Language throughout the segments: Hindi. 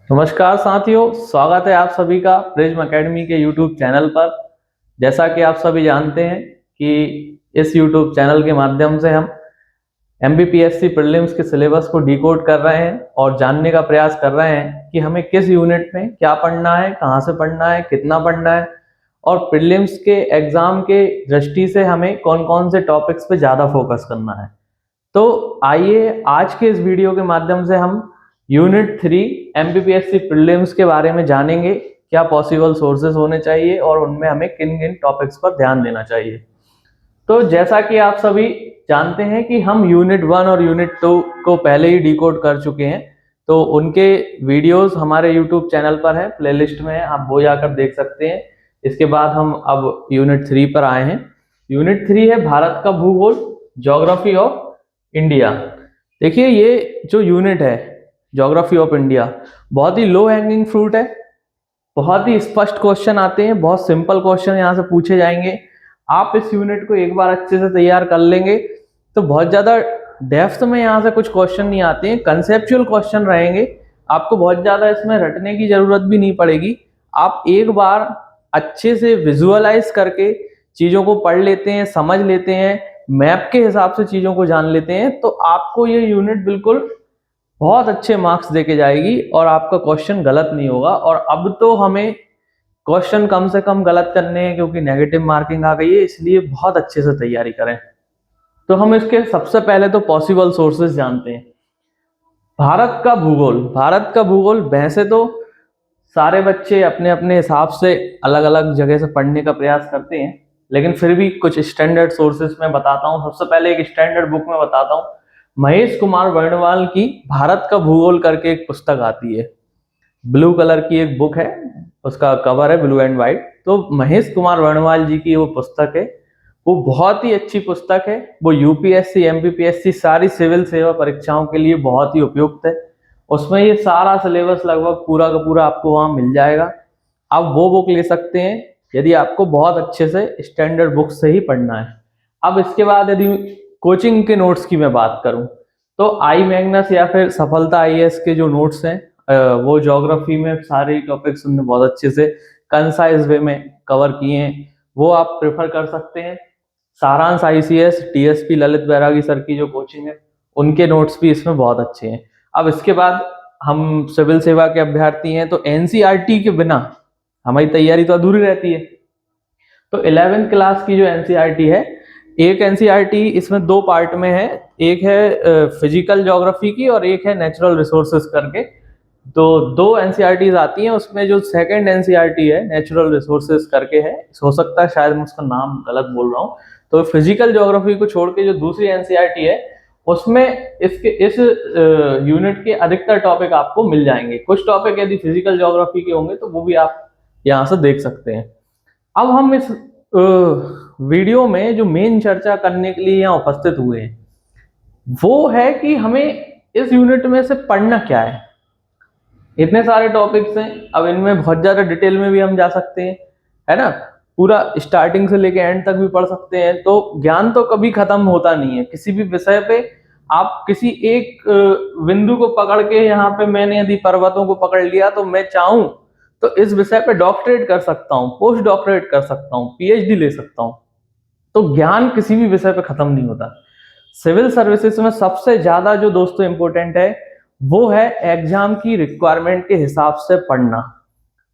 नमस्कार साथियों, स्वागत है आप सभी का प्रिज्म एकेडमी के यूट्यूब चैनल पर। जैसा कि आप सभी जानते हैं कि इस यूट्यूब चैनल के माध्यम से हम एमपीपीएससी प्रीलिम्स के सिलेबस को डिकोड कर रहे हैं और जानने का प्रयास कर रहे हैं कि हमें किस यूनिट में क्या पढ़ना है, कहाँ से पढ़ना है, कितना पढ़ना है और प्रीलिम्स के एग्जाम के दृष्टि से हमें कौन कौन से टॉपिक्स पे ज़्यादा फोकस करना है। तो आइए आज के इस वीडियो के माध्यम से हम यूनिट 3 एमपीपीएससी प्रीलिम्स के बारे में जानेंगे। क्या पॉसिबल सोर्सेज होने चाहिए और उनमें हमें किन किन टॉपिक्स पर ध्यान देना चाहिए। तो जैसा कि आप सभी जानते हैं कि हम यूनिट 1 और यूनिट 2 को पहले ही डिकोड कर चुके हैं, तो उनके वीडियोस हमारे यूट्यूब चैनल पर है, प्लेलिस्ट में है, आप वो जाकर देख सकते हैं। इसके बाद हम अब यूनिट 3 पर आए हैं। यूनिट 3 है भारत का भूगोल, ज्योग्राफी ऑफ इंडिया। देखिए, ये जो यूनिट है ज्योग्राफी ऑफ इंडिया बहुत ही लो हैंगिंग फ्रूट है। बहुत ही स्पष्ट क्वेश्चन आते हैं, बहुत सिंपल क्वेश्चन यहाँ से पूछे जाएंगे। आप इस यूनिट को एक बार अच्छे से तैयार कर लेंगे तो बहुत ज्यादा डेप्थ में यहाँ से कुछ क्वेश्चन नहीं आते हैं, कंसेप्चुअल क्वेश्चन रहेंगे। आपको बहुत ज्यादा इसमें रटने की जरूरत भी नहीं पड़ेगी। आप एक बार अच्छे से विजुअलाइज करके चीजों को पढ़ लेते हैं, समझ लेते हैं, मैप के हिसाब से चीजों को जान लेते हैं, तो आपको ये यूनिट बिल्कुल बहुत अच्छे मार्क्स देके जाएगी और आपका क्वेश्चन गलत नहीं होगा। और अब तो हमें क्वेश्चन कम से कम गलत करने हैं क्योंकि नेगेटिव मार्किंग आ गई है, इसलिए बहुत अच्छे से तैयारी करें। तो हम इसके सबसे पहले तो पॉसिबल सोर्सेज जानते हैं। भारत का भूगोल वैसे तो सारे बच्चे अपने अपने हिसाब से अलग अलग जगह से पढ़ने का प्रयास करते हैं, लेकिन फिर भी कुछ स्टैंडर्ड सोर्सेज में बताता हूँ। सबसे पहले एक स्टैंडर्ड बुक में बताता हूँ। महेश कुमार वर्णवाल की भारत का भूगोल करके एक पुस्तक आती है, ब्लू कलर की एक बुक है, उसका कवर है ब्लू एंड व्हाइट। तो महेश कुमार वर्णवाल जी की वो पुस्तक है, वो बहुत ही अच्छी पुस्तक है। वो यूपीएससी, एमपीपीएससी सारी सिविल सेवा परीक्षाओं के लिए बहुत ही उपयुक्त है। उसमें ये सारा सिलेबस लगभग पूरा का पूरा आपको वहां मिल जाएगा। आप वो बुक ले सकते हैं यदि आपको बहुत अच्छे से स्टैंडर्ड बुक से ही पढ़ना है। अब इसके बाद यदि कोचिंग के नोट्स की मैं बात करूं तो आई मैग्नस या फिर सफलता आईएएस के जो नोट्स हैं, वो ज्योग्राफी में सारे टॉपिक्स उन्होंने बहुत अच्छे से कंसाइज वे में कवर किए हैं, वो आप प्रेफर कर सकते हैं। सारांश आईसीएस, टीएसपी ललित बैरागी सर की जो कोचिंग है, उनके नोट्स भी इसमें बहुत अच्छे हैं। अब इसके बाद हम सिविल सेवा के अभ्यर्थी हैं तो एनसीईआरटी के बिना हमारी तैयारी तो अधूरी रहती है। तो 11th क्लास की जो एनसीईआरटी है, एक एनसीईआरटी इसमें दो पार्ट में है, एक है फिजिकल ज्योग्राफी की और एक है नेचुरल रिसोर्सेज करके। तो दो एनसीईआरटीज आती हैं, उसमें जो सेकंड एनसीईआरटी है नेचुरल रिसोर्सेज करके है, हो सकता है शायद मैं उसका नाम गलत बोल रहा हूँ। तो फिजिकल ज्योग्राफी को छोड़ के जो दूसरी एनसीईआरटी है उसमें इस यूनिट के अधिकतर टॉपिक आपको मिल जाएंगे। कुछ टॉपिक यदि फिजिकल ज्योग्राफी के होंगे तो वो भी आप यहाँ से देख सकते हैं। अब हम इस वीडियो में जो मेन चर्चा करने के लिए यहाँ उपस्थित हुए हैं वो है कि हमें इस यूनिट में से पढ़ना क्या है। इतने सारे टॉपिक्स हैं, अब इनमें बहुत ज्यादा डिटेल में भी हम जा सकते हैं, है ना। पूरा स्टार्टिंग से लेके एंड तक भी पढ़ सकते हैं। तो ज्ञान तो कभी खत्म होता नहीं है किसी भी विषय पे। आप किसी एक बिंदु को पकड़ के, यहाँ पे मैंने यदि पर्वतों को पकड़ लिया तो मैं चाहूं तो इस विषय पे डॉक्टरेट कर सकता हूँ, पोस्ट डॉक्टरेट कर सकता हूँ, पीएचडी ले सकता हूँ। तो ज्ञान किसी भी विषय पे खत्म नहीं होता। सिविल सर्विसेज में सबसे ज्यादा जो दोस्तों इंपॉर्टेंट है वो है एग्जाम की रिक्वायरमेंट के हिसाब से पढ़ना।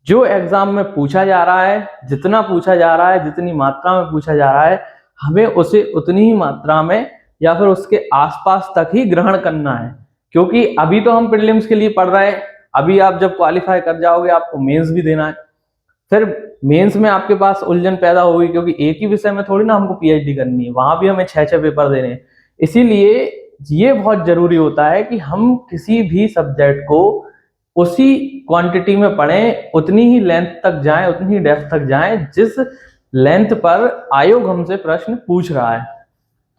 जो एग्जाम में पूछा जा रहा है, जितना पूछा जा रहा है, जितनी मात्रा में पूछा जा रहा है, हमें उसे उतनी ही मात्रा में या फिर उसके आसपास तक ही ग्रहण करना है। क्योंकि अभी तो हम प्रीलिम्स के लिए पढ़ रहे हैं, अभी आप जब क्वालिफाई कर जाओगे आपको मेंस भी देना है। फिर मेंस में आपके पास उलझन पैदा होगी क्योंकि एक ही विषय में थोड़ी ना हमको पीएचडी करनी है, वहां भी हमें 6 पेपर देने हैं। इसीलिए ये बहुत जरूरी होता है कि हम किसी भी सब्जेक्ट को उसी क्वांटिटी में पढ़ें, उतनी ही लेंथ तक जाएं, उतनी ही डेप्थ तक जाएं जिस लेंथ पर आयोग हमसे प्रश्न पूछ रहा है।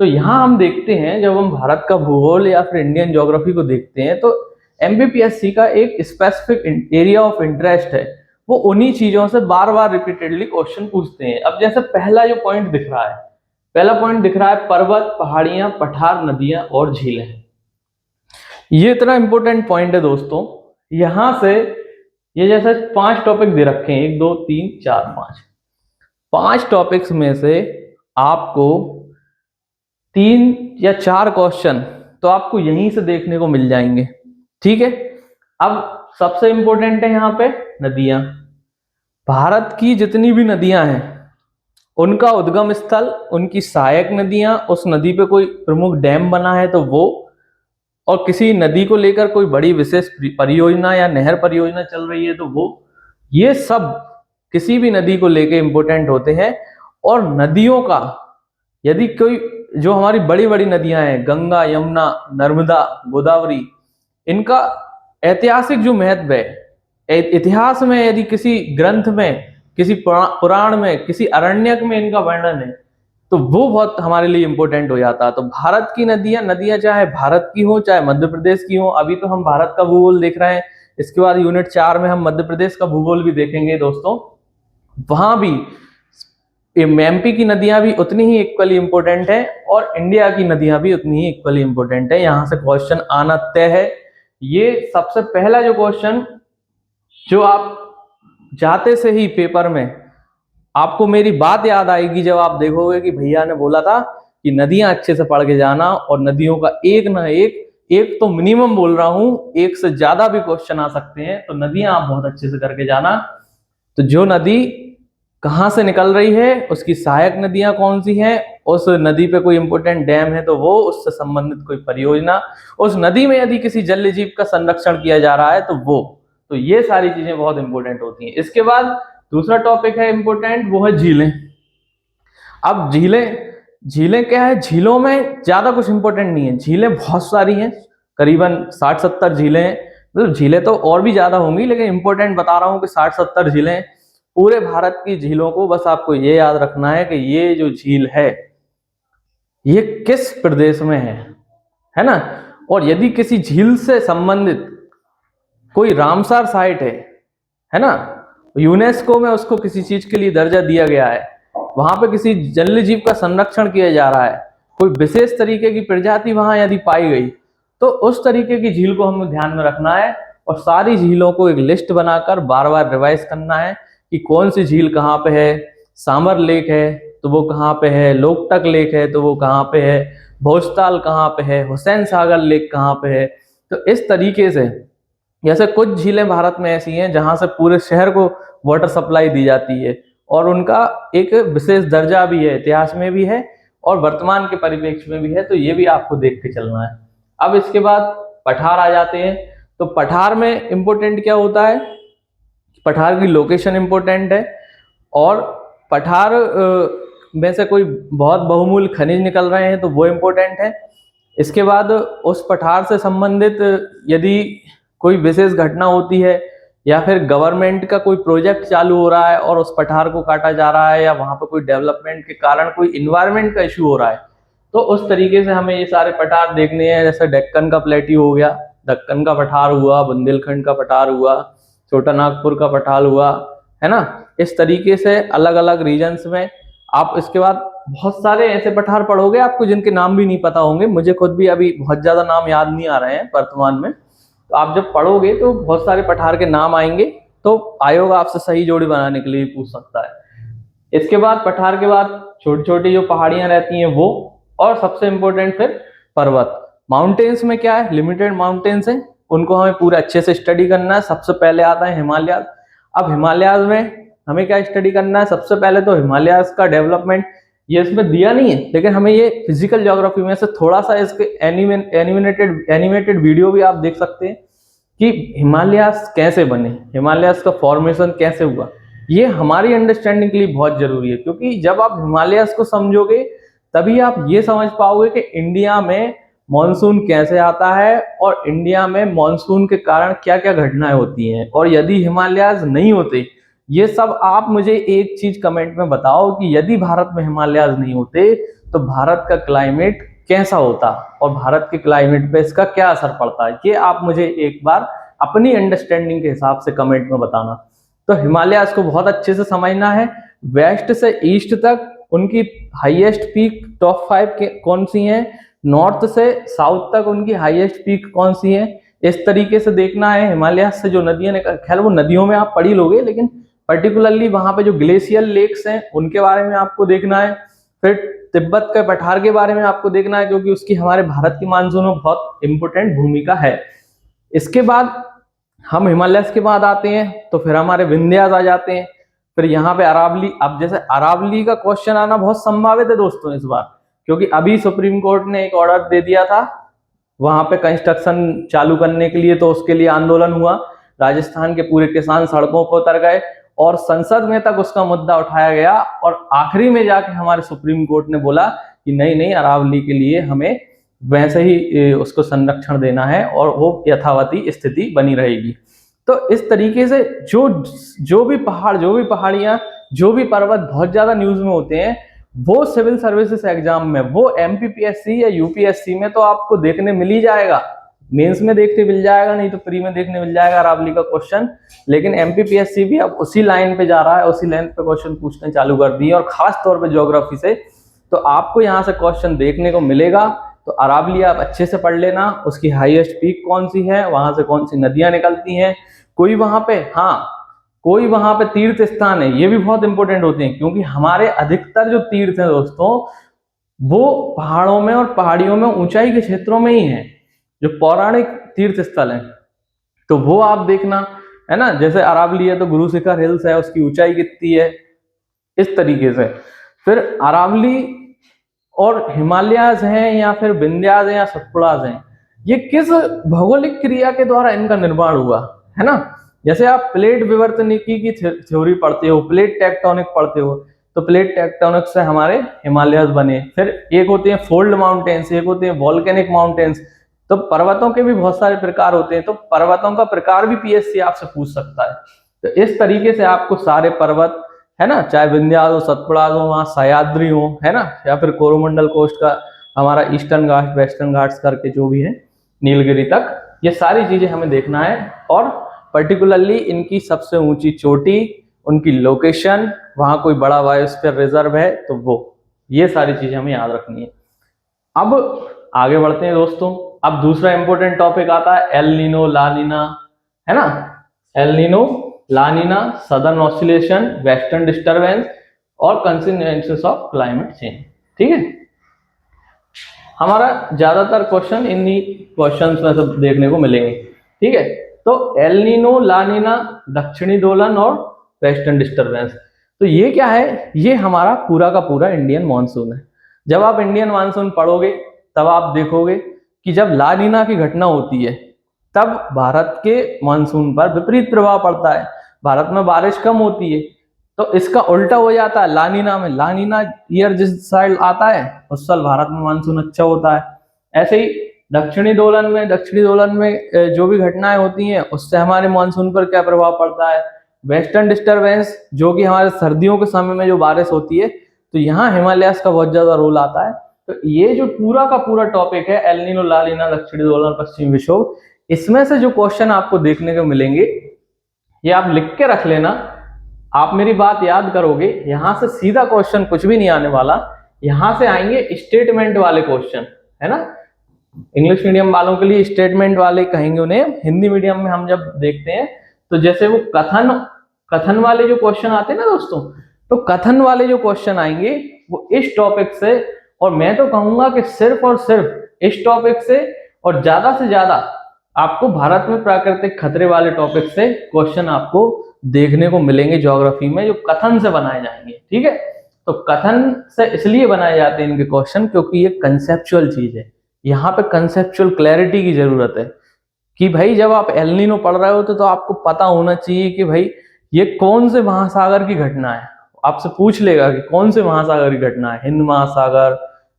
तो यहाँ हम देखते हैं, जब हम भारत का भूगोल या फिर इंडियन ज्योग्राफी को देखते हैं तो एमपीपीएससी का एक स्पेसिफिक एरिया ऑफ इंटरेस्ट है, वो उन्हीं चीजों से बार बार रिपीटेडली क्वेश्चन पूछते हैं। अब जैसे पहला जो पॉइंट दिख रहा है, पहला पॉइंट दिख रहा है पर्वत, पहाड़ियां, पठार, नदियां और झीलें। ये इतना इंपॉर्टेंट पॉइंट है दोस्तों। यहां से ये जैसे 5 टॉपिक दे रखे हैं, 1 2 3 4 5 टॉपिक्स में से आपको 3 या 4 क्वेश्चन तो आपको यहीं से देखने को मिल जाएंगे। ठीक है, अब सबसे इंपॉर्टेंट है यहाँ पे नदियां। भारत की जितनी भी नदियां हैं उनका उद्गम स्थल, उनकी सहायक नदियां, उस नदी पे कोई प्रमुख डैम बना है तो वो, और किसी नदी को लेकर कोई बड़ी विशेष परियोजना या नहर परियोजना चल रही है तो वो, ये सब किसी भी नदी को लेकर इंपॉर्टेंट होते हैं। और नदियों का यदि कोई, जो हमारी बड़ी बड़ी नदियां हैं, गंगा, यमुना, नर्मदा, गोदावरी, इनका ऐतिहासिक जो महत्व है, इतिहास में यदि किसी ग्रंथ में, किसी पुराण में, किसी अरण्यक में इनका वर्णन है तो वो बहुत हमारे लिए इंपॉर्टेंट हो जाता है। तो भारत की नदियां चाहे भारत की हो चाहे मध्य प्रदेश की हो, अभी तो हम भारत का भूगोल देख रहे हैं, इसके बाद यूनिट 4 में हम मध्य प्रदेश का भूगोल भी देखेंगे दोस्तों। वहां भी एमपी की नदियां भी उतनी ही इक्वली इंपॉर्टेंट है और इंडिया की नदियां भी उतनी ही इक्वली इंपॉर्टेंट है। यहां से क्वेश्चन आना तय है। ये सबसे पहला जो क्वेश्चन जो आप जाते से ही पेपर में आपको मेरी बात याद आएगी जब आप देखोगे कि भैया ने बोला था कि नदियां अच्छे से पढ़ के जाना, और नदियों का एक ना एक तो मिनिमम बोल रहा हूं, एक से ज्यादा भी क्वेश्चन आ सकते हैं, तो नदियां आप बहुत अच्छे से करके जाना। तो जो नदी कहां से निकल रही है, उसकी सहायक नदियां कौन सी हैं, उस नदी पे कोई इंपॉर्टेंट डैम है तो वो, उससे संबंधित कोई परियोजना, उस नदी में यदि किसी जल जीव का संरक्षण किया जा रहा है तो वो, तो ये सारी चीजें बहुत इंपॉर्टेंट होती हैं। इसके बाद दूसरा टॉपिक है इंपॉर्टेंट, वो है झीलें। अब झीलें क्या है, झीलों में ज्यादा कुछ इंपॉर्टेंट नहीं है, झीलें बहुत सारी हैं, करीबन 60-70 झीलें हैं। मतलब झीलें तो और भी ज्यादा होंगी, लेकिन इंपॉर्टेंट बता रहा हूँ कि 60-70 झीलें। पूरे भारत की झीलों को बस आपको ये याद रखना है कि ये जो झील है ये किस प्रदेश में है ना। और यदि किसी झील से संबंधित कोई रामसर साइट है ना, यूनेस्को में उसको किसी चीज के लिए दर्जा दिया गया है, वहां पे किसी जलीय जीव का संरक्षण किया जा रहा है, कोई विशेष तरीके की प्रजाति वहां यदि पाई गई, तो उस तरीके की झील को हमें ध्यान में रखना है और सारी झीलों को एक लिस्ट बनाकर बार बार रिवाइज करना है कि कौन सी झील कहाँ पे है। सामर लेक है तो वो कहाँ पे है, लोकटक लेक है तो वो कहाँ पे है, भोजताल कहाँ पे है, हुसैन सागर लेक कहाँ पे है। तो इस तरीके से, जैसे कुछ झीलें भारत में ऐसी हैं जहां से पूरे शहर को वाटर सप्लाई दी जाती है और उनका एक विशेष दर्जा भी है, इतिहास में भी है और वर्तमान के परिप्रेक्ष्य में भी है, तो ये भी आपको देख के चलना है। अब इसके बाद पठार आ जाते हैं। तो पठार में इंपॉर्टेंट क्या होता है, पठार की लोकेशन इंपॉर्टेंट है और पठार में से कोई बहुत बहुमूल्य खनिज निकल रहे हैं तो वो इंपॉर्टेंट है। इसके बाद उस पठार से संबंधित यदि कोई विशेष घटना होती है या फिर गवर्नमेंट का कोई प्रोजेक्ट चालू हो रहा है और उस पठार को काटा जा रहा है, या वहां पर कोई डेवलपमेंट के कारण कोई इन्वायरमेंट का इश्यू हो रहा है, तो उस तरीके से हमें ये सारे पठार देखने हैं। जैसे डेक्कन का प्लेट्यू हो गया, दक्कन का पठार हुआ, बुंदेलखंड का पठार हुआ, छोटा नागपुर का पठार हुआ, है ना। इस तरीके से अलग अलग रीजन्स में आप, इसके बाद बहुत सारे ऐसे पठार पढ़ोगे आपको जिनके नाम भी नहीं पता होंगे, मुझे खुद भी अभी बहुत ज्यादा नाम याद नहीं आ रहे हैं वर्तमान में। तो आप जब पढ़ोगे तो बहुत सारे पठार के नाम आएंगे, तो आयोग आपसे सही जोड़ी बनाने के लिए पूछ सकता है। इसके बाद पठार के बाद छोटी छोटी जो पहाड़ियां रहती हैं वो, और सबसे इंपॉर्टेंट फिर पर्वत। माउंटेन्स में क्या है, लिमिटेड माउंटेन्स हैं, उनको हमें पूरा अच्छे से स्टडी करना है। सबसे पहले आता है हिमालय। अब हिमालय में हमें क्या स्टडी करना है, सबसे पहले तो हिमालय का डेवलपमेंट, ये इसमें दिया नहीं है लेकिन हमें ये फिजिकल ज्योग्राफी में से थोड़ा सा इसके एनिमेटेड वीडियो भी आप देख सकते हैं कि हिमालयास कैसे बने, हिमालयास का फॉर्मेशन कैसे हुआ। ये हमारी अंडरस्टैंडिंग के लिए बहुत जरूरी है, क्योंकि जब आप हिमालयास को समझोगे तभी आप ये समझ पाओगे कि इंडिया में मॉनसून कैसे आता है और इंडिया में मॉनसून के कारण क्या क्या घटनाएं होती हैं। और यदि हिमालयास नहीं होते, ये सब आप मुझे एक चीज कमेंट में बताओ कि यदि भारत में हिमालयास नहीं होते तो भारत का क्लाइमेट कैसा होता और भारत के क्लाइमेट पे इसका क्या असर पड़ता है, ये आप मुझे एक बार अपनी अंडरस्टैंडिंग के हिसाब से कमेंट में बताना। तो हिमालयास को बहुत अच्छे से समझना है। वेस्ट से ईस्ट तक उनकी हाईएस्ट पीक टॉप 5 कौन सी हैं, नॉर्थ से साउथ तक उनकी हाईएस्ट पीक कौन सी है, इस तरीके से देखना है। हिमालय से जो नदियां निकल, खैर वो नदियों में आप पढ़ ही लोगे, लेकिन पर्टिकुलरली वहां पे जो ग्लेशियल लेक्स हैं उनके बारे में आपको देखना है। फिर तिब्बत के पठार के बारे में आपको देखना है, क्योंकि उसकी हमारे भारत की मानसून में बहुत इंपोर्टेंट भूमिका है। इसके बाद हम हिमालयस के बाद आते हैं तो फिर हमारे विंध्यास आ जाते हैं। फिर यहाँ पे अरावली। अब जैसे अरावली का क्वेश्चन आना बहुत संभावित है दोस्तों इस बार, क्योंकि अभी सुप्रीम कोर्ट ने एक ऑर्डर दे दिया था वहां पे कंस्ट्रक्शन चालू करने के लिए, तो उसके लिए आंदोलन हुआ। राजस्थान के पूरे किसान सड़कों पर उतर गए और संसद में तक उसका मुद्दा उठाया गया, और आखिरी में जाके हमारे सुप्रीम कोर्ट ने बोला कि नहीं नहीं, अरावली के लिए हमें वैसे ही उसको संरक्षण देना है और वो यथावती स्थिति बनी रहेगी। तो इस तरीके से जो भी पहाड़, जो भी पहाड़ियां, जो भी पर्वत बहुत ज्यादा न्यूज में होते हैं, वो सिविल सर्विसेज एग्जाम में, वो एमपीपीएससी या यूपीएससी में तो आपको देखने मिल ही जाएगा। मेंस में देखने मिल जाएगा, नहीं तो प्री में देखने मिल जाएगा अरावली का क्वेश्चन। लेकिन एमपीपीएससी भी अब उसी लाइन पे जा रहा है, उसी लाइन पे क्वेश्चन पूछने चालू कर दिए, और खास तौर पे ज्योग्राफी से। तो आपको यहाँ से क्वेश्चन देखने को मिलेगा। तो अरावली आप अच्छे से पढ़ लेना, उसकी हाईएस्ट पीक कौन सी है, वहां से कौन सी नदियां निकलती हैं, कोई वहां पे, हाँ कोई वहां पे तीर्थ स्थान है, ये भी बहुत इंपॉर्टेंट होते हैं, क्योंकि हमारे अधिकतर जो तीर्थ हैं दोस्तों वो पहाड़ों में और पहाड़ियों में ऊंचाई के क्षेत्रों में ही है, जो पौराणिक तीर्थ स्थल हैं। तो वो आप देखना, है ना। जैसे अरावली है तो गुरु शिखर हिल्स है, उसकी ऊंचाई कितनी है, इस तरीके से। फिर अरावली और हिमालयाज हैं या फिर विंध्यास हैं या सतपुड़ाज हैं, ये किस भौगोलिक क्रिया के द्वारा इनका निर्माण हुआ, है ना। जैसे आप प्लेट विवर्तनिकी की थ्योरी पढ़ते हो, प्लेट टेक्टोनिक पढ़ते हो, तो प्लेट टेक्टोनिक से हमारे हिमालयाज बने। फिर एक होते हैं फोल्ड माउंटेन्स, एक होते हैं वॉल्केनिक माउंटेन्स। तो पर्वतों के भी बहुत सारे प्रकार होते हैं, तो पर्वतों का प्रकार भी पीएससी आपसे पूछ सकता है। तो इस तरीके से आपको सारे पर्वत, है ना, चाहे विंध्यास हो, सतपुड़ा हो, वहां सह्याद्री हो, है ना, या फिर कोरोमंडल कोस्ट का हमारा ईस्टर्न घाट, वेस्टर्न घाट्स करके जो भी है नीलगिरी तक, ये सारी चीजें हमें देखना है। और पर्टिकुलरली इनकी सबसे ऊंची चोटी, उनकी लोकेशन, वहां कोई बड़ा बायोस्फीयर रिजर्व है तो वो, ये सारी चीजें हमें याद रखनी है। अब आगे बढ़ते हैं दोस्तों। अब दूसरा इंपॉर्टेंट टॉपिक आता है एल नीनो ला नीना, है ना। El Nino La Nina, southern oscillation, western disturbance और कंसिक्वेंसेस ऑफ क्लाइमेट चेंज। ठीक है, हमारा ज्यादातर क्वेश्चन इन्हीं क्वेश्चंस में सब देखने को मिलेंगे। ठीक है, तो एल नीनो, ला नीना, दक्षिणी दोलन और वेस्टर्न डिस्टर्बेंस, तो ये क्या है, ये हमारा पूरा का पूरा इंडियन मानसून है। जब आप इंडियन मानसून पढ़ोगे तब आप देखोगे कि जब ला नीना की घटना होती है तब भारत के मानसून पर विपरीत प्रभाव पड़ता है, भारत में बारिश कम होती है। तो इसका उल्टा हो जाता है ला नीना में। ला नीना ईयर जिस साल आता है उस साल भारत में मानसून अच्छा होता है। ऐसे ही दक्षिणी दोलन में जो भी घटनाएं होती हैं उससे हमारे मानसून पर क्या प्रभाव पड़ता है। वेस्टर्न डिस्टर्बेंस, जो कि हमारे सर्दियों के समय में जो बारिश होती है, तो यहाँ हिमालयास का बहुत ज्यादा रोल आता है। तो ये जो पूरा का पूरा टॉपिक है एल नीनो, ला नीना, दक्षिणी दोलन, पश्चिमी विक्षोभ, इसमें से जो क्वेश्चन आपको देखने को मिलेंगे ये आप लिख के रख लेना। आप मेरी बात याद करोगे, यहां से सीधा क्वेश्चन कुछ भी नहीं आने वाला, यहां से आएंगे स्टेटमेंट वाले क्वेश्चन, है ना। इंग्लिश मीडियम वालों के लिए स्टेटमेंट वाले कहेंगे उन्हें, हिंदी मीडियम में हम जब देखते हैं तो जैसे वो कथन वाले जो क्वेश्चन आते हैं ना दोस्तों, तो कथन वाले जो क्वेश्चन आएंगे वो इस टॉपिक से, और मैं तो कहूंगा कि सिर्फ और सिर्फ इस टॉपिक से, और ज्यादा से ज्यादा आपको भारत में प्राकृतिक खतरे वाले टॉपिक से क्वेश्चन आपको देखने को मिलेंगे ज्योग्राफी में, जो कथन से बनाए जाएंगे। ठीक है, तो कथन से इसलिए बनाए जाते हैं इनके क्वेश्चन क्योंकि ये कंसेप्चुअल चीज है। यहाँ पे कंसेप्चुअल क्लैरिटी की जरूरत है कि भाई जब आप एल नीनो पढ़ रहे होते तो आपको पता होना चाहिए कि भाई ये कौन से महासागर की घटना है। आपसे पूछ लेगा कि कौन से महासागर की घटना है, हिंद महासागर,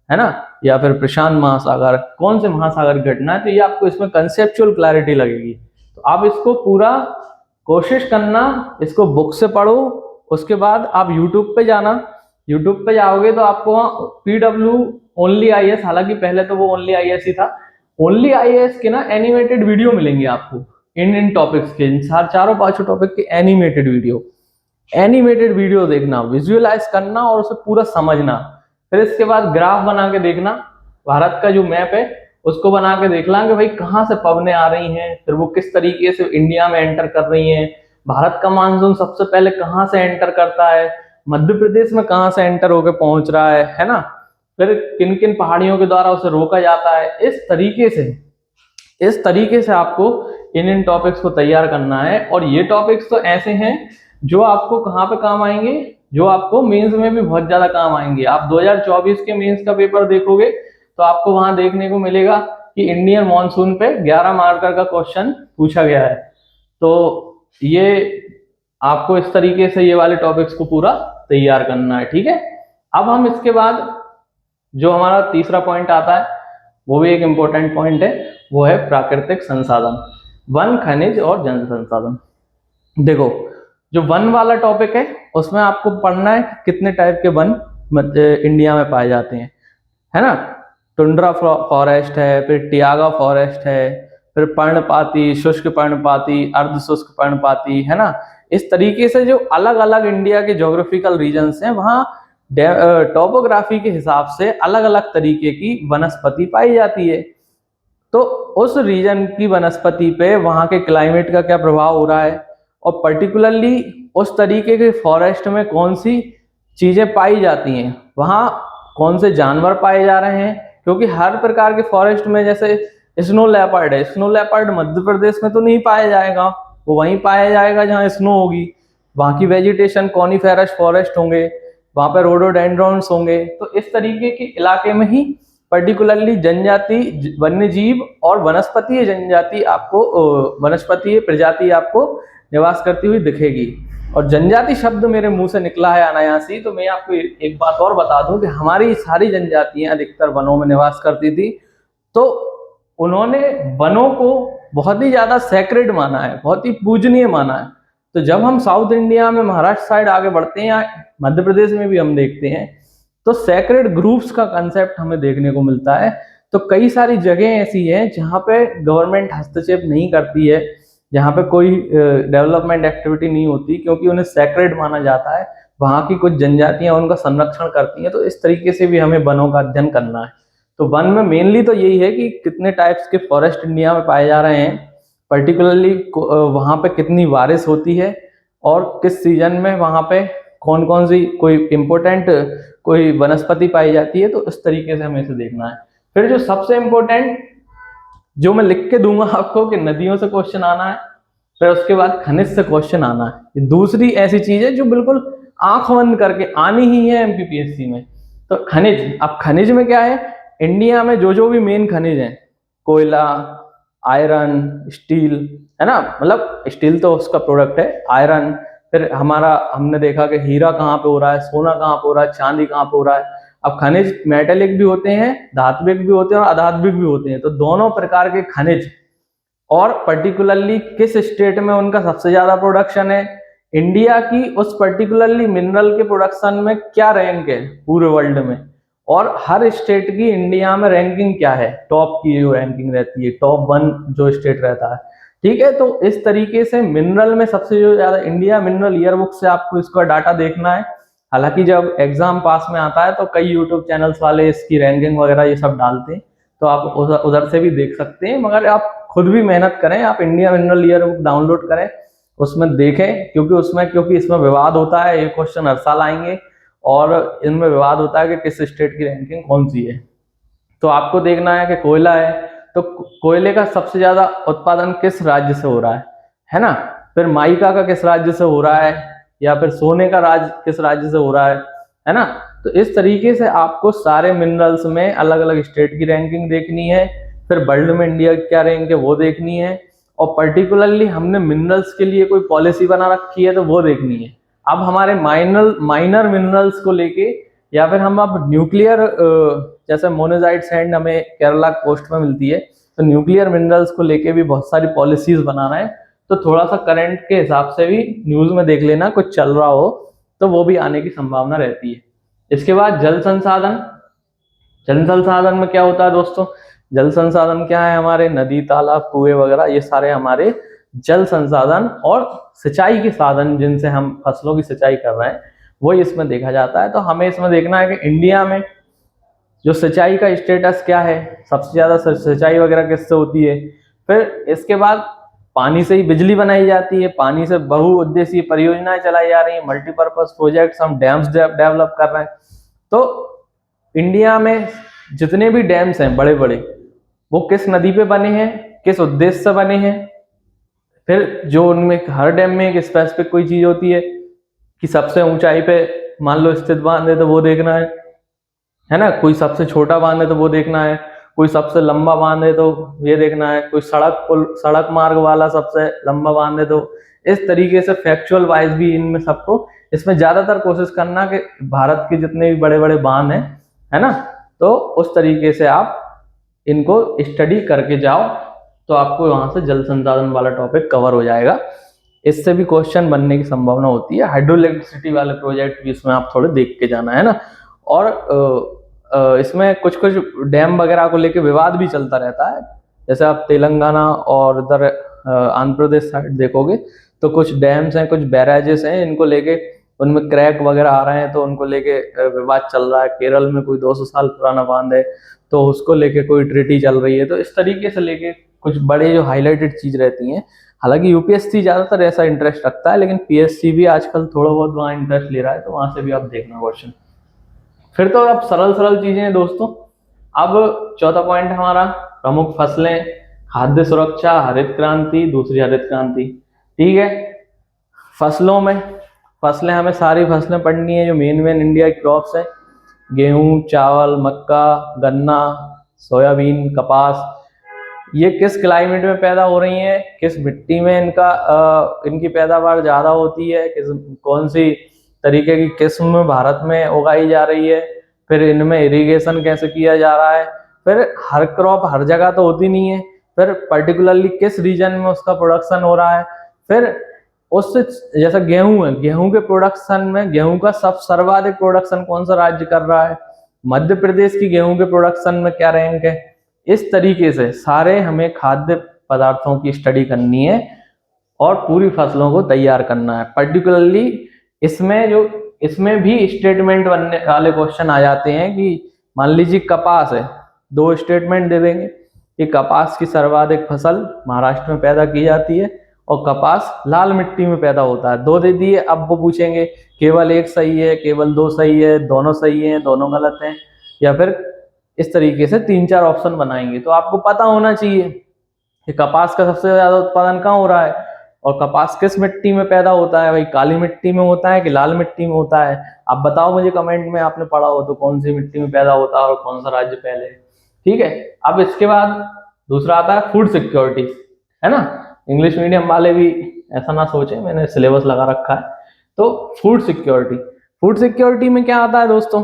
है ना, या फिर प्रशांत महासागर, कौन से महासागर की घटना है, तो ये आपको इसमें कंसेप्चुअल क्लैरिटी लगेगी। तो आप इसको पूरा कोशिश करना, इसको बुक से पढ़ो, उसके बाद आप यूट्यूब पे जाना। यूट्यूब पे जाओगे तो आपको वहाँ PW ओनली IAS, हालांकि पहले तो वो ओनली IAS ही था, ओनली IAS के ना एनिमेटेड वीडियो मिलेंगे आपको इन टॉपिक्स के, चारों पांचों टॉपिक के एनिमेटेड वीडियो देखना, विजुअलाइज करना और उसे पूरा समझना। फिर इसके बाद ग्राफ बना के देखना, भारत का जो मैप है उसको बना के देख लें कि भाई कहाँ से पवनें आ रही हैं, फिर वो किस तरीके से इंडिया में एंटर कर रही हैं, भारत का मानसून सबसे पहले कहाँ से एंटर करता है, मध्य प्रदेश में कहाँ से एंटर होकर पहुंच रहा है ना, फिर किन किन पहाड़ियों के द्वारा उसे रोका जाता है। इस तरीके से आपको इन टॉपिक्स को तैयार करना है। और ये टॉपिक्स तो ऐसे हैं जो आपको कहाँ पे काम आएंगे, जो आपको मेंस में भी बहुत ज्यादा काम आएंगे। आप 2024 के मेंस का पेपर देखोगे तो आपको वहां देखने को मिलेगा कि इंडियन मॉनसून पे 11 मार्कर का क्वेश्चन पूछा गया है। तो ये आपको इस तरीके से ये वाले टॉपिक्स को पूरा तैयार करना है, ठीक है। अब हम इसके बाद जो हमारा तीसरा पॉइंट आता है वो भी एक इंपॉर्टेंट पॉइंट है, वो है प्राकृतिक संसाधन, वन, खनिज और जल संसाधन। देखो जो वन वाला टॉपिक है उसमें आपको पढ़ना है कितने टाइप के वन इंडिया में पाए जाते हैं, है ना। टुंड्रा फॉरेस्ट है, फिर टियागा फॉरेस्ट है, फिर पर्णपाती, शुष्क पर्णपाती, अर्ध शुष्क पर्णपाती, है ना। इस तरीके से जो अलग अलग इंडिया के ज्योग्राफिकल रीजन्स हैं वहाँ टॉपोग्राफी के हिसाब से अलग अलग तरीके की वनस्पति पाई जाती है। तो उस रीजन की वनस्पति पे वहाँ के क्लाइमेट का क्या प्रभाव हो रहा है, और पर्टिकुलरली उस तरीके के फॉरेस्ट में कौन सी चीजें पाई जाती हैं, वहाँ कौन से जानवर पाए जा रहे हैं। क्योंकि हर प्रकार के फॉरेस्ट में, जैसे स्नो लेपर्ड है, स्नो लेपर्ड मध्य प्रदेश में तो नहीं पाया जाएगा, वो वहीं पाया जाएगा जहाँ स्नो होगी। वहाँ की वेजिटेशन कॉनिफेरस फॉरेस्ट होंगे, वहाँ पे रोडोडेंड्रॉन्स होंगे। तो इस तरीके के इलाके में ही पर्टिकुलरली जनजाति, वन्य जीव और वनस्पतीय जनजाति आपको, वनस्पतीय प्रजाति आपको निवास करती हुई दिखेगी। और जनजाति शब्द मेरे मुंह से निकला है अनायासी, तो मैं आपको एक बात और बता दूं कि हमारी सारी जनजातियां अधिकतर वनों में निवास करती थी, तो उन्होंने वनों को बहुत ही ज्यादा सैक्रेड माना है, बहुत ही पूजनीय माना है। तो जब हम साउथ इंडिया में महाराष्ट्र साइड आगे बढ़ते हैं या मध्य प्रदेश में भी हम देखते हैं तो सैक्रेड ग्रुप्स का कंसेप्ट हमें देखने को मिलता है। तो कई सारी जगह ऐसी हैं जहाँ पे गवर्नमेंट हस्तक्षेप नहीं करती है, जहाँ पे कोई डेवलपमेंट एक्टिविटी नहीं होती, क्योंकि उन्हें सैक्रेड माना जाता है। वहाँ की कुछ जनजातियां उनका संरक्षण करती हैं। तो इस तरीके से भी हमें वनों का अध्ययन करना है। तो वन में मेनली तो यही है कि कितने टाइप्स के फॉरेस्ट इंडिया में पाए जा रहे हैं, पर्टिकुलरली वहाँ पे कितनी बारिश होती है और किस सीजन में वहाँ पे कौन कौन सी कोई इम्पोर्टेंट कोई वनस्पति पाई जाती है। तो इस तरीके से हमें इसे देखना है। फिर जो सबसे इम्पोर्टेंट, जो मैं लिख के दूंगा आपको कि नदियों से क्वेश्चन आना है, फिर उसके बाद खनिज से क्वेश्चन आना है। ये दूसरी ऐसी चीज है जो बिल्कुल आंख बंद करके आनी ही है एमपीपीएससी में। तो खनिज, अब खनिज में क्या है, इंडिया में जो भी मेन खनिज है, कोयला, आयरन, स्टील, है ना, मतलब स्टील तो उसका प्रोडक्ट है, आयरन, फिर हमारा हमने देखा कि हीरा कहाँ पे हो रहा है, सोना कहाँ पे हो रहा है, चांदी कहाँ पे हो रहा है। अब खनिज मेटेलिक भी होते हैं, धात्विक भी होते हैं और अधात्विक भी होते हैं। तो दोनों प्रकार के खनिज, और पर्टिकुलरली किस स्टेट में उनका सबसे ज्यादा प्रोडक्शन है, इंडिया की उस पर्टिकुलरली मिनरल के प्रोडक्शन में क्या रैंक है पूरे वर्ल्ड में, और हर स्टेट की इंडिया में रैंकिंग क्या है, टॉप की जो रैंकिंग रहती है, टॉप 1 जो स्टेट रहता है, ठीक है। तो इस तरीके से मिनरल में सबसे जो ज्यादा, इंडिया मिनरल ईयरबुक से आपको इसका डाटा देखना है। हालांकि जब एग्जाम पास में आता है तो कई यूट्यूब चैनल्स वाले इसकी रैंकिंग वगैरह ये सब डालते हैं, तो आप उधर से भी देख सकते हैं। मगर आप खुद भी मेहनत करें, आप इंडिया मिनरल ईयरबुक डाउनलोड करें, उसमें देखें, क्योंकि इसमें विवाद होता है, ये क्वेश्चन हर साल आएंगे और इनमें विवाद होता है कि किस स्टेट की रैंकिंग कौन सी है। तो आपको देखना है कि कोयला है, तो कोयले का सबसे ज्यादा उत्पादन किस राज्य से हो रहा है ना। फिर माइका का किस राज्य से हो रहा है, या फिर सोने का किस राज्य से हो रहा है ना। तो इस तरीके से आपको सारे मिनरल्स में अलग अलग स्टेट की रैंकिंग देखनी है, फिर वर्ल्ड में इंडिया की क्या रैंक है वो देखनी है, और पर्टिकुलरली हमने मिनरल्स के लिए कोई पॉलिसी बना रखी है तो वो देखनी है। अब हमारे माइनर मिनरल्स को लेके, या फिर हम अब न्यूक्लियर, जैसे मोनेजाइट सैंड हमें केरला कोस्ट में मिलती है, तो न्यूक्लियर मिनरल्स को लेके भी बहुत सारी पॉलिसीज बना रहे हैं। तो थोड़ा सा करंट के हिसाब से भी न्यूज में देख लेना, कुछ चल रहा हो तो वो भी आने की संभावना रहती है। इसके बाद जल संसाधन। जल संसाधन में क्या होता है दोस्तों, जल संसाधन क्या है, हमारे नदी, तालाब, कुएं वगैरह, ये सारे हमारे जल संसाधन और सिंचाई के साधन, जिनसे हम फसलों की सिंचाई कर रहे हैं, वही इसमें देखा जाता है। तो हमें इसमें देखना है कि इंडिया में जो सिंचाई का स्टेटस क्या है, सबसे ज्यादा सिंचाई वगैरह किससे होती है। फिर इसके बाद पानी से ही बिजली बनाई जाती है, पानी से बहुउद्देशीय परियोजनाएं चलाई जा रही है, मल्टीपर्पज प्रोजेक्ट्स, हम डैम्स डेवलप कर रहे हैं। तो इंडिया में जितने भी डैम्स हैं बड़े बड़े, वो किस नदी पे बने हैं, किस उद्देश्य से बने हैं। फिर जो उनमें हर डैम में एक स्पेसिफिक कोई चीज होती है कि सबसे ऊंचाई पे मान लो स्थित बांध है तो वो देखना है ना, कोई सबसे छोटा बांध है तो वो देखना है, कोई सबसे लंबा बांध है तो ये देखना है, कोई सड़क मार्ग वाला सबसे लंबा बांध है। तो इस तरीके से फैक्चुअल वाइज भी इनमें सबको इसमें ज्यादातर कोशिश करना कि भारत के जितने भी बड़े बड़े बांध हैं, है ना, तो उस तरीके से आप इनको स्टडी करके जाओ, तो आपको वहां से जल संसाधन वाला टॉपिक कवर हो जाएगा। इससे भी क्वेश्चन बनने की संभावना होती है। हाइड्रो इलेक्ट्रिसिटी वाले प्रोजेक्ट भी इसमें आप थोड़े देख के जाना, है ना। और इसमें कुछ कुछ डैम वगैरह को लेके विवाद भी चलता रहता है। जैसे आप तेलंगाना और इधर आंध्र प्रदेश साइड देखोगे तो कुछ डैम्स हैं, कुछ बैराजेस हैं, इनको लेके उनमें क्रैक वगैरह आ रहे हैं, तो उनको लेके विवाद चल रहा है। केरल में कोई 200 साल पुराना बांध है तो उसको लेके कोई ट्रीटी चल रही है। तो इस तरीके से लेके कुछ बड़े जो हाईलाइटेड चीज रहती हैं। हालांकि यूपीएससी ज्यादातर ऐसा इंटरेस्ट रखता है, लेकिन पीएससी भी आजकल थोड़ा बहुत वहाँ इंटरेस्ट ले रहा है, तो वहां से भी आप देखना क्वेश्चन। फिर तो अब सरल सरल चीजें हैं दोस्तों। अब चौथा पॉइंट हमारा प्रमुख फसलें, खाद्य सुरक्षा, हरित क्रांति, दूसरी हरित क्रांति। ठीक है, फसलों में फसलें हमें सारी फसलें पढ़नी है जो मेन इंडिया की क्रॉप्स है। गेहूं, चावल, मक्का, गन्ना, सोयाबीन, कपास, ये किस क्लाइमेट में पैदा हो रही हैं, किस मिट्टी में इनकी पैदावार ज्यादा होती है, कौन सी तरीके की किस्म भारत में उगाई जा रही है, फिर इनमें इरिगेशन कैसे किया जा रहा है, फिर हर क्रॉप हर जगह तो होती नहीं है, फिर पर्टिकुलरली किस रीजन में उसका प्रोडक्शन हो रहा है। फिर उससे जैसा गेहूं है, गेहूं के प्रोडक्शन में गेहूं का सर्वाधिक प्रोडक्शन कौन सा राज्य कर रहा है, मध्य प्रदेश की गेहूं के प्रोडक्शन में क्या रैंक है। इस तरीके से सारे हमें खाद्य पदार्थों की स्टडी करनी है और पूरी फसलों को तैयार करना है। पर्टिकुलरली इसमें भी स्टेटमेंट बनने वाले क्वेश्चन आ जाते हैं कि मान लीजिए कपास है, 2 स्टेटमेंट दे देंगे कि कपास की सर्वाधिक फसल महाराष्ट्र में पैदा की जाती है और कपास लाल मिट्टी में पैदा होता है, 2 दे दिए। अब वो पूछेंगे केवल 1 सही है, केवल 2 सही है, दोनों सही है, दोनों गलत हैं, या फिर इस तरीके से 3-4 ऑप्शन बनाएंगे। तो आपको पता होना चाहिए कि कपास का सबसे ज्यादा उत्पादन कहाँ हो रहा है और कपास किस मिट्टी में पैदा होता है, भाई काली मिट्टी में होता है कि लाल मिट्टी में होता है। आप बताओ मुझे कमेंट में, आपने पढ़ा हो तो कौन सी मिट्टी में पैदा होता है और कौन सा राज्य पहले है। ठीक है, अब इसके बाद दूसरा आता है फूड सिक्योरिटी, है ना। इंग्लिश मीडियम वाले भी ऐसा ना सोचे, मैंने सिलेबस लगा रखा है। तो फूड सिक्योरिटी में क्या आता है दोस्तों,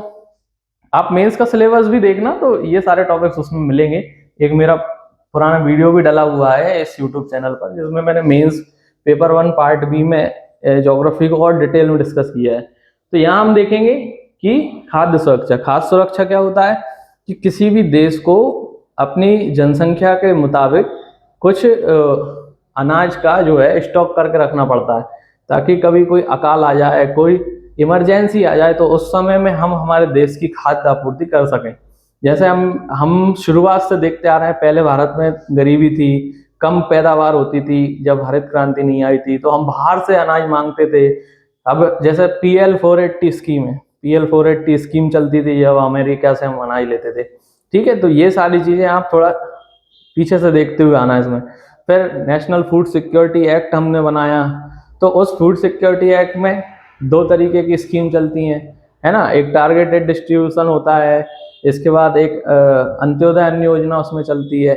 आप मेंस का सिलेबस भी देखना तो ये सारे टॉपिक्स उसमें मिलेंगे। एक मेरा पुराना वीडियो भी डला हुआ है इस यूट्यूब चैनल पर, जिसमें मैंने मेंस पेपर 1 पार्ट बी में ज्योग्राफी को और डिटेल में डिस्कस किया है। तो यहाँ हम देखेंगे कि खाद्य सुरक्षा क्या होता है कि किसी भी देश को अपनी जनसंख्या के मुताबिक कुछ अनाज का जो है स्टॉक करके रखना पड़ता है, ताकि कभी कोई अकाल आ जाए, कोई इमरजेंसी आ जाए, तो उस समय में हम हमारे देश की खाद्य आपूर्ति कर सकें। जैसे हम शुरुआत से देखते आ रहे हैं, पहले भारत में गरीबी थी, कम पैदावार होती थी, जब हरित क्रांति नहीं आई थी तो हम बाहर से अनाज मांगते थे। अब जैसे PL 480 स्कीम है, PL 480 स्कीम चलती थी जब अमेरिका से हम अनाज लेते थे। ठीक है, तो ये सारी चीजें आप थोड़ा पीछे से देखते हुए आना इसमें। फिर नेशनल फूड सिक्योरिटी एक्ट हमने बनाया, तो उस फूड सिक्योरिटी एक्ट में 2 तरीके की स्कीम चलती हैं, है ना। एक टारगेटेड डिस्ट्रीब्यूशन होता है, इसके बाद एक अंत्योदय अन्न योजना उसमें चलती है।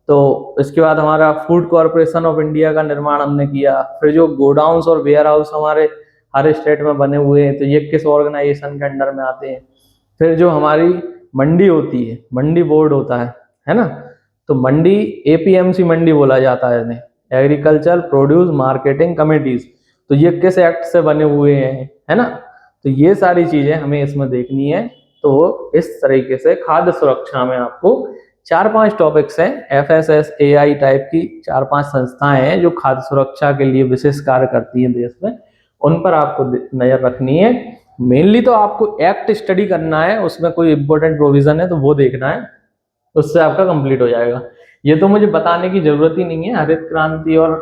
तो इसके बाद हमारा फूड कॉरपोरेशन ऑफ इंडिया का निर्माण हमने किया। फिर जो गोडाउन्स और वेयर हाउस हमारे हर स्टेट में बने हुए हैं, तो ये किस ऑर्गेनाइजेशन के अंडर में आते हैं। फिर जो हमारी मंडी होती है, मंडी बोर्ड होता है ना। तो मंडी APMC मंडी बोला जाता है इन्हें, एग्रीकल्चर प्रोड्यूस मार्केटिंग कमेटीज। तो ये किस एक्ट से बने हुए हैं, है ना। तो ये सारी चीजें हमें इसमें देखनी है। तो इस तरीके से खाद्य सुरक्षा में आपको 4-5 टॉपिक्स हैं, FSSAI टाइप की 4-5 संस्थाएं हैं जो खाद्य सुरक्षा के लिए विशेष कार्य करती हैं देश में, उन पर आपको नजर रखनी है। मेनली तो आपको एक्ट स्टडी करना है, उसमें कोई इंपॉर्टेंट प्रोविजन है तो वो देखना है, उससे आपका कंप्लीट हो जाएगा। ये तो मुझे बताने की जरूरत ही नहीं है, हरित क्रांति और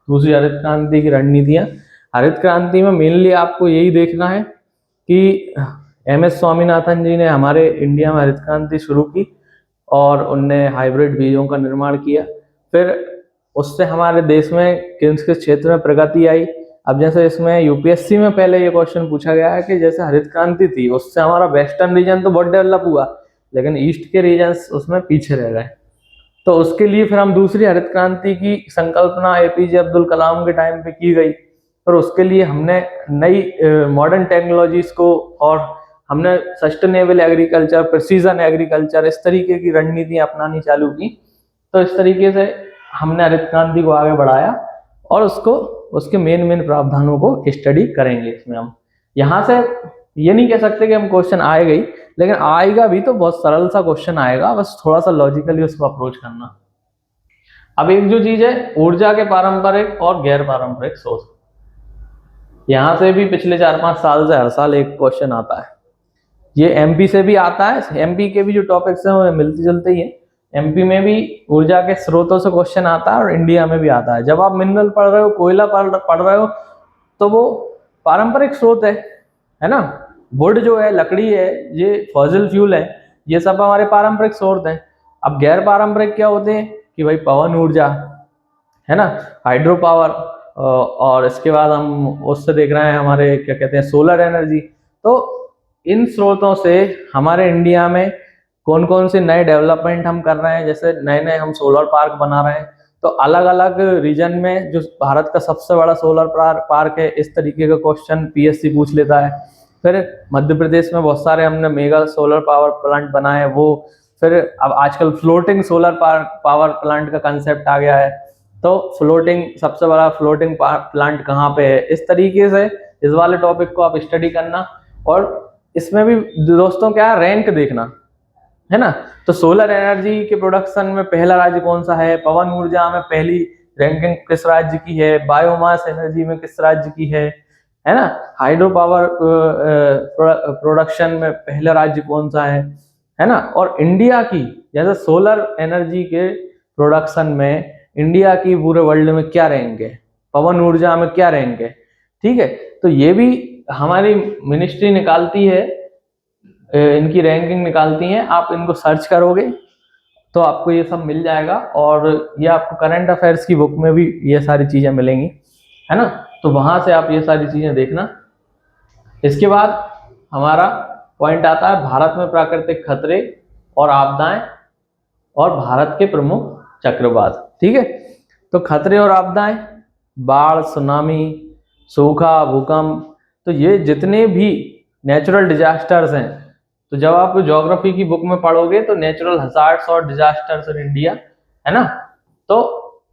दूसरी हरित क्रांति की रणनीतियां। हरित क्रांति में मेनली आपको यही देखना है कि MS स्वामीनाथन जी ने हमारे इंडिया में हरित क्रांति शुरू की और उनने हाइब्रिड बीजों का निर्माण किया। फिर उससे हमारे देश में किस किस क्षेत्र में प्रगति आई। अब जैसे इसमें यूपीएससी में पहले ये क्वेश्चन पूछा गया है कि जैसे हरित क्रांति थी उससे हमारा वेस्टर्न रीजन तो बहुत डेवलप हुआ, लेकिन ईस्ट के रीजन्स उसमें पीछे रह गए। तो उसके लिए फिर हम दूसरी हरित क्रांति की संकल्पना APJ अब्दुल कलाम के टाइम पे की गई। और उसके लिए हमने नई मॉडर्न टेक्नोलॉजीज को और हमने सस्टेनेबल एग्रीकल्चर, प्रिसीजन एग्रीकल्चर, इस तरीके की रणनीतियां अपनानी चालू की। तो इस तरीके से हमने हरित क्रांति को आगे बढ़ाया और उसको उसके मेन प्रावधानों को स्टडी करेंगे। इसमें हम यहाँ से ये नहीं कह सकते कि हम क्वेश्चन आएगा ही, लेकिन आएगा भी तो बहुत सरल सा क्वेश्चन आएगा, बस थोड़ा सा लॉजिकली उसको अप्रोच करना। अब एक जो चीज है ऊर्जा के पारंपरिक और गैर पारंपरिक स्रोत, यहाँ से भी पिछले 4-5 साल से हर साल एक क्वेश्चन आता है। ये MP से भी आता है, MP के भी जो टॉपिक्स हैं वो मिलते जुलते ही है। MP में भी ऊर्जा के स्रोतों से क्वेश्चन आता है और इंडिया में भी आता है। जब आप मिनरल पढ़ रहे हो, कोयला पढ़ रहे हो, तो वो पारंपरिक स्रोत है ना। वुड जो है, लकड़ी है, ये फॉसिल फ्यूल है, ये सब हमारे पारंपरिक स्रोत हैं। अब गैर पारंपरिक क्या होते हैं कि भाई पवन ऊर्जा है ना, हाइड्रो पावर, और इसके बाद हम उससे देख रहे हैं हमारे क्या कहते हैं सोलर एनर्जी। तो इन स्रोतों से हमारे इंडिया में कौन कौन से नए डेवलपमेंट हम कर रहे हैं, जैसे नए नए हम सोलर पार्क बना रहे हैं। तो अलग अलग रीजन में जो भारत का सबसे बड़ा सोलर पार्क है, इस तरीके का क्वेश्चन PSC पूछ लेता है। फिर मध्य प्रदेश में बहुत सारे हमने मेगा सोलर पावर प्लांट बनाए वो। फिर अब आजकल फ्लोटिंग सोलर पावर प्लांट का कंसेप्ट आ गया है, तो फ्लोटिंग सबसे बड़ा फ्लोटिंग प्लांट कहाँ पे है, इस तरीके से इस वाले टॉपिक को आप स्टडी करना। और इसमें भी दोस्तों क्या है, रैंक देखना है ना। तो सोलर एनर्जी के प्रोडक्शन में पहला राज्य कौन सा है, पवन ऊर्जा में पहली रैंकिंग किस राज्य की है, बायोमास एनर्जी में किस राज्य की है ना, हाइड्रो पावर प्रोडक्शन में पहला राज्य कौन सा है ना। और इंडिया की जैसे सोलर एनर्जी के प्रोडक्शन में इंडिया की पूरे वर्ल्ड में क्या रैंक है, पवन ऊर्जा में क्या रैंक है, ठीक है। तो ये भी हमारी मिनिस्ट्री निकालती है, इनकी रैंकिंग निकालती हैं। आप इनको सर्च करोगे तो आपको ये सब मिल जाएगा, और ये आपको करंट अफेयर्स की बुक में भी ये सारी चीजें मिलेंगी, है ना। तो वहां से आप ये सारी चीजें देखना। इसके बाद हमारा पॉइंट आता है भारत में प्राकृतिक खतरे और आपदाएं और भारत के प्रमुख चक्रवात, ठीक है। तो खतरे और आपदाएं, बाढ़, सुनामी, सूखा, भूकंप, तो ये जितने भी नेचुरल डिजास्टर्स हैं, तो जब आप ज्योग्राफी की बुक में पढ़ोगे तो नेचुरल हजार्ड्स और डिजास्टर्स इन इंडिया, है ना। तो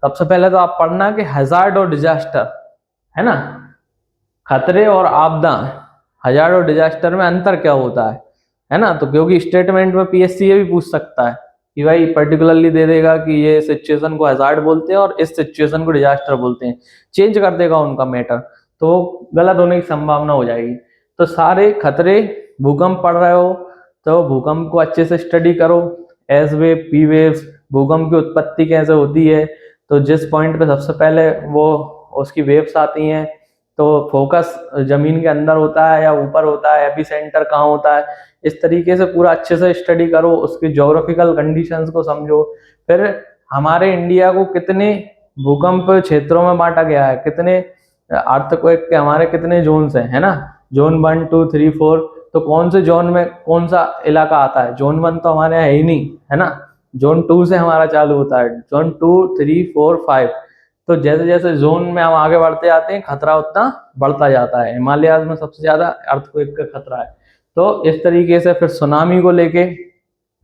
सबसे पहले तो आप पढ़ना कि हजार्ड और डिजास्टर, है ना, खतरे और आपदा, हजार्ड और डिजास्टर में अंतर क्या होता है ना। तो क्योंकि स्टेटमेंट में PSC ये भी पूछ सकता है कि भाई पर्टिकुलरली दे देगा कि ये सिचुएशन को हजार्ड बोलते हैं और इस सिचुएशन को डिजास्टर बोलते हैं, चेंज कर देगा उनका मैटर, तो गलत होने की संभावना हो जाएगी। तो सारे खतरे, भूकंप पढ़ रहे हो तो भूकंप को अच्छे से स्टडी करो, एस वेव, P वेव्स, भूकंप की उत्पत्ति कैसे होती है। तो जिस पॉइंट पे सबसे पहले वो उसकी वेव्स आती हैं, तो फोकस जमीन के अंदर होता है या ऊपर होता है, एपिसेंटर कहाँ होता है, इस तरीके से पूरा अच्छे से स्टडी करो, उसके ज्योग्राफिकल कंडीशंस को समझो। फिर हमारे इंडिया को कितने भूकंप क्षेत्रों में बांटा गया है, कितने अर्थक्वेक के हमारे कितने जोन्स हैं, है ना, जोन 1, 2, 3, 4। तो कौन से जोन में कौन सा इलाका आता है, जोन 1 तो हमारे यहाँ है ही नहीं, है ना, जोन 2 से हमारा चालू होता है, जोन 2, 3, 4, 5। तो जैसे जैसे जोन में हम आगे बढ़ते जाते हैं खतरा उतना बढ़ता जाता है। हिमालयाज में सबसे ज्यादा अर्थक्वेक का खतरा है। तो इस तरीके से फिर सुनामी को लेके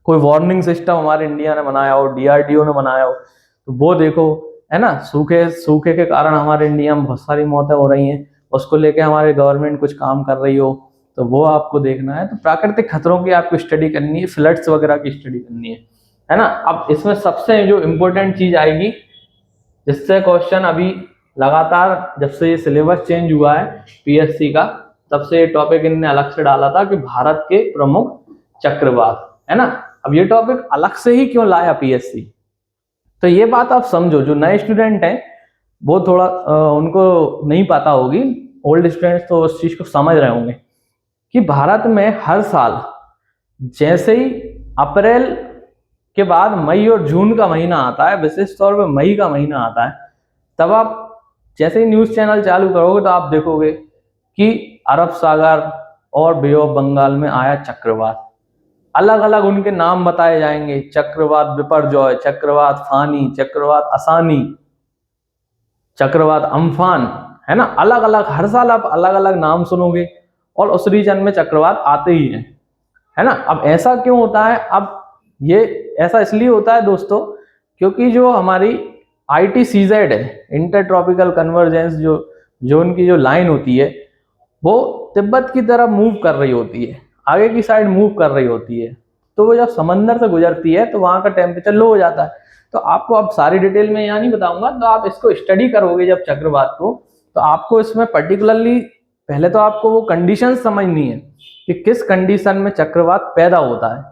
कोई वार्निंग सिस्टम हमारे इंडिया ने बनाया हो, DRDO ने बनाया हो, तो वो देखो, है ना। सूखे के कारण हमारे इंडिया में बहुत सारी मौतें हो रही हैं, उसको लेके हमारे गवर्नमेंट कुछ काम कर रही हो, तो वो आपको देखना है। तो प्राकृतिक खतरों की आपको स्टडी करनी है, फ्लड्स वगैरह की स्टडी करनी है ना। अब इसमें सबसे जो इम्पोर्टेंट चीज आएगी, जिससे क्वेश्चन अभी लगातार जब से ये सिलेबस चेंज हुआ है PSC का, तब से ये टॉपिक इनने अलग से डाला था कि भारत के प्रमुख चक्रवात, है ना। अब ये टॉपिक अलग से ही क्यों लाया पीएससी, तो ये बात आप समझो, जो नए स्टूडेंट हैं वो थोड़ा उनको नहीं पता होगी, ओल्ड स्टूडेंट्स तो उस चीज को समझ रहे होंगे कि भारत में हर साल जैसे ही अप्रैल के बाद मई और जून का महीना आता है, विशेष तौर पे मई का महीना आता है, तब आप जैसे ही न्यूज चैनल चालू करोगे तो आप देखोगे कि अरब सागर और बे ऑफ बंगाल में आया चक्रवात। अलग अलग उनके नाम बताए जाएंगे, चक्रवात बिपरजॉय, चक्रवात फानी, चक्रवात असानी, चक्रवात अम्फान, है ना। अलग अलग हर साल आप अलग अलग नाम सुनोगे और उस रीजन में चक्रवात आते ही हैं, है ना। अब ऐसा क्यों होता है, अब ये ऐसा इसलिए होता है दोस्तों क्योंकि जो हमारी ITCZ है, इंटर ट्रॉपिकल कन्वर्जेंस जो उनकी जो लाइन होती है वो तिब्बत की तरफ मूव कर रही होती है, आगे की साइड मूव कर रही होती है। तो वो जब समंदर से गुजरती है तो वहां का टेम्परेचर लो हो जाता है। तो आपको अब सारी डिटेल में यहाँ नहीं बताऊंगा, तो आप इसको स्टडी करोगे जब चक्रवात को, तो आपको इसमें पर्टिकुलरली पहले तो आपको वो कंडीशन समझनी है कि किस कंडीशन में चक्रवात पैदा होता है,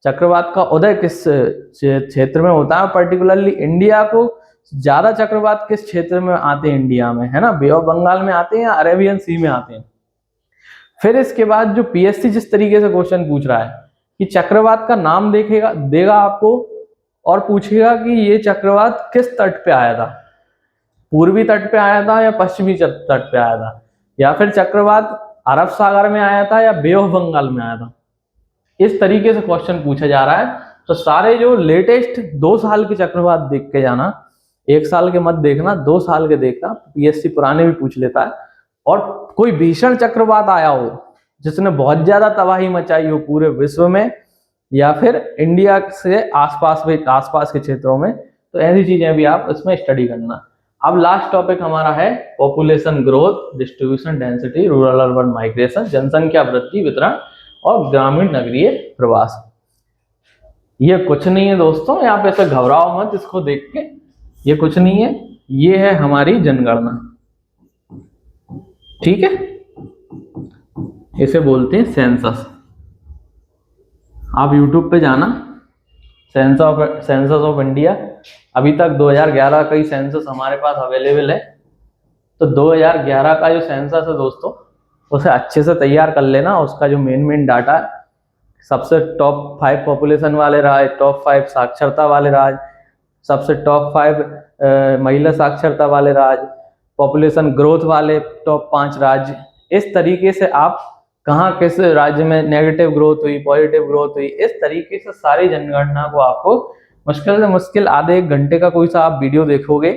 चक्रवात का उदय किस क्षेत्र में होता है, पर्टिकुलरली इंडिया को ज्यादा चक्रवात किस क्षेत्र में आते हैं इंडिया में, है ना, बे ऑफ बंगाल में आते हैं या अरेबियन सी में आते हैं। फिर इसके बाद जो पीएससी जिस तरीके से क्वेश्चन पूछ रहा है कि चक्रवात का नाम देगा आपको और पूछेगा कि ये चक्रवात किस तट पे आया था, पूर्वी तट पे आया था या पश्चिमी तट पे आया था, या फिर चक्रवात अरब सागर में आया था या बे ऑफ बंगाल में आया था। इस तरीके से क्वेश्चन पूछा जा रहा है। तो सारे जो लेटेस्ट 2 साल के चक्रवात देख के जाना, 1 साल के मत देखना, 2 साल के देखना, पीएससी पुराने भी पूछ लेता है। और कोई भीषण चक्रवात आया हो जिसने बहुत ज्यादा तबाही मचाई हो पूरे विश्व में या फिर इंडिया से आसपास के क्षेत्रों में, तो ऐसी चीजें भी आप इसमें स्टडी करना। अब लास्ट टॉपिक हमारा है population growth, distribution, density, rural urban migration, जनसंख्या वृद्धि, वितरण और ग्रामीण नगरीय प्रवास। ये कुछ नहीं है दोस्तों, यहाँ पे ऐसे घबराओ मत इसको देख के, ये कुछ नहीं है, ये है हमारी जनगणना, ठीक है। इसे बोलते हैं सेंसस। आप यूट्यूब पे जाना, सेंसस ऑफ इंडिया, अभी तक 2011 का ही सेंसस हमारे पास अवेलेबल है। तो 2011 का जो सेंसस है दोस्तों, उसे अच्छे से तैयार कर लेना। उसका जो मेन डाटा है, सबसे टॉप 5 पॉपुलेशन वाले राज्य, टॉप 5 साक्षरता वाले राज्य, सबसे टॉप 5 महिला साक्षरता वाले राज्य, पॉपुलेशन ग्रोथ वाले टॉप 5 राज्य, इस तरीके से आप कहाँ किस राज्य में नेगेटिव ग्रोथ हुई, पॉजिटिव ग्रोथ हुई, इस तरीके से सारी जनगणना को आपको मुश्किल से मुश्किल आधे 1 घंटे का कोई सा आप वीडियो देखोगे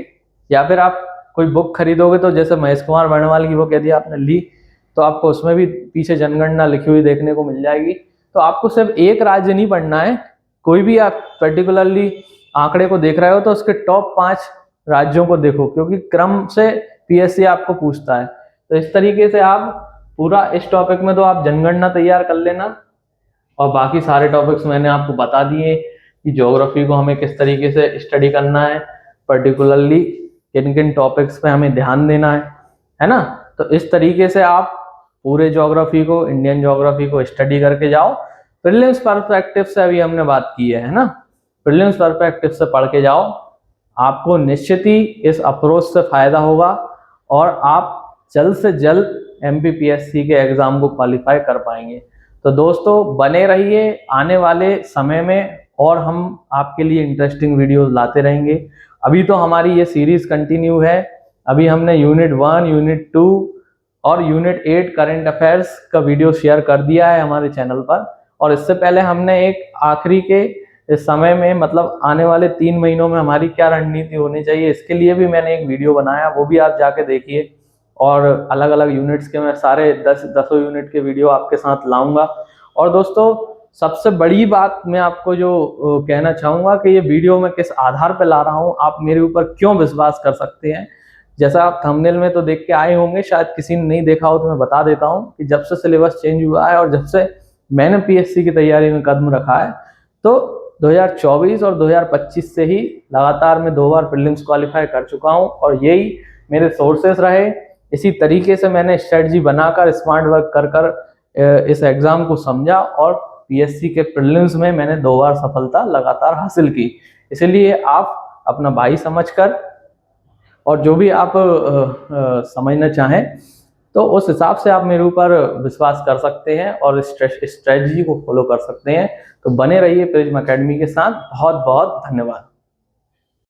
या फिर आप कोई बुक खरीदोगे, तो जैसे महेश कुमार वर्णवाल की बुक यदि आपने ली तो आपको उसमें भी पीछे जनगणना लिखी हुई देखने को मिल जाएगी। तो आपको सिर्फ एक राज्य नहीं पढ़ना है, कोई भी आप पर्टिकुलरली आंकड़े को देख रहे हो तो उसके टॉप 5 राज्यों को देखो, क्योंकि क्रम से पीएससी आपको पूछता है। तो इस तरीके से आप पूरा इस टॉपिक में तो आप जनगणना तैयार कर लेना, और बाकी सारे टॉपिक्स मैंने आपको बता दिए कि ज्योग्राफी को हमें किस तरीके से स्टडी करना है, पर्टिकुलरली किन किन टॉपिक्स पे हमें ध्यान देना है ना। तो इस तरीके से आप पूरे ज्योग्राफी को, इंडियन ज्योग्राफी को स्टडी करके जाओ। प्रीलिम्स पर्सपेक्टिव से अभी हमने बात की है ना, प्रीलिम्स पर्सपेक्टिव से पढ़ के जाओ, आपको निश्चित ही इस अप्रोच से फायदा होगा और आप जल्द से जल्द MPPSC के एग्जाम को क्वालिफाई कर पाएंगे। तो दोस्तों बने रहिए, आने वाले समय में और हम आपके लिए इंटरेस्टिंग वीडियोस लाते रहेंगे। अभी तो हमारी ये सीरीज कंटिन्यू है, अभी हमने यूनिट 1, यूनिट 2 और यूनिट 8 करंट अफेयर्स का वीडियो शेयर कर दिया है हमारे चैनल पर, और इससे पहले हमने एक आखिरी के इस समय में, मतलब आने वाले 3 महीनों में हमारी क्या रणनीति होनी चाहिए, इसके लिए भी मैंने एक वीडियो बनाया, वो भी आप जाके देखिए। और अलग अलग यूनिट्स के मैं सारे 10 यूनिट के वीडियो आपके साथ लाऊंगा। और दोस्तों सबसे बड़ी बात मैं आपको जो कहना चाहूँगा कि ये वीडियो मैं किस आधार पर ला रहा हूँ, आप मेरे ऊपर क्यों विश्वास कर सकते हैं। जैसा आप थंबनेल में तो देख के आए होंगे, शायद किसी ने नहीं देखा हो तो मैं बता देता हूँ कि जब से सिलेबस चेंज हुआ है और जब से मैंने PSC की तैयारी में कदम रखा है, तो 2024 और 2025 से ही लगातार मैं 2 बार प्रीलिम्स क्वालिफाई कर चुका हूँ, और यही मेरे सोर्सेस रहे, इसी तरीके से मैंने स्ट्रेटजी बनाकर स्मार्ट वर्क कर कर इस एग्ज़ाम को समझा और पीएससी के प्रीलिम्स में मैंने 2 बार सफलता लगातार हासिल की। इसलिए आप अपना भाई समझकर और जो भी आप समझना चाहें तो उस हिसाब से आप मेरे ऊपर विश्वास कर सकते हैं और इस स्ट्रेटजी को फॉलो कर सकते हैं। तो बने रहिए प्रिज्म एकेडमी के साथ। बहुत बहुत धन्यवाद।